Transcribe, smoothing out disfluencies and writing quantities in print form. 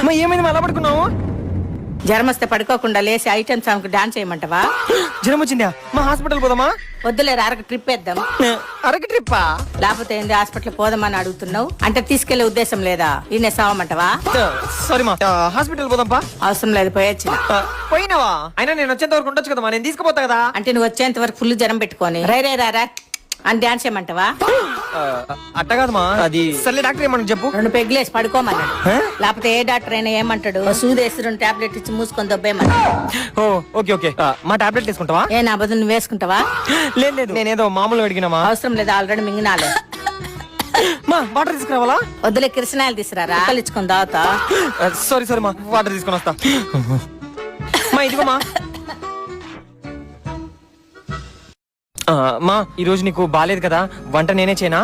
మా ఏమైంది అలా పడుకున్నావు? జ్వరం వస్తే పడుకోకుండా లేసి ఐటమ్ సాంగ్ డాన్స్ చేయమంటావా? జ్వరం వచ్చిందా? మా హాస్పిటల్ పోదామా? వద్దులేరు, అరకు ట్రిప్ వేద్దాం. అరకు ట్రిప్పా? లేకపోతే ఏంది హాస్పిటల్ పోదామని అడుగుతున్నావు? అంటే తీసుకెళ్లే ఉద్దేశం లేదా? ఈయన సావమంటావా? సారీ మా, హాస్పిటల్ పోదాంపా. అవసరం లేదు, పోయొచ్చిన. పోయినావా? అయినా నేను వచ్చేంత వరకు ఉండొచ్చు కదా, నేను తీసుకుపోతా కదా. అంటే నువ్వు వచ్చేంత వరకు ఫుల్ జ్వరం పెట్టుకొని రే రే రా అని డాన్స్ చేయమంటావా? అట్ట కాదు మా, అది సర్లే డాక్టర్ ఏమన్నా చెప్పు. 2 పెగ్గులేసి పడుకోమన్నాడు. లేకపోతే ఏ డాక్టర్ అయినా ఏమంటాడు? సూదేసి 2 టాబ్లెట్ ఇచ్చి మూసుకొని దొబ్బేమన్నాడు. ఓ ఓకే ఓకే, మా టాబ్లెట్ తీసుకుంటావా? ఏ నా బదులు నువ్వు వేసుకుంటావా? లేదు లేదు, నేనేదో మామూలు అడిగినామా. అవసరం లేదు, ఆల్రెడీ మింగినాలే. మా వాటర్ తీసుకురావాలా? వద్దులే, కిరసనాయలు తీసుకురారా, ఇచ్చుకొని తాగుతా. సారీ సారీ మా, వాటర్ తీసుకొని వస్తా. మా ఇదిగో మా. మా ఈ రోజు నీకు బాలేదు కదా, వంట నేనే చేయనా?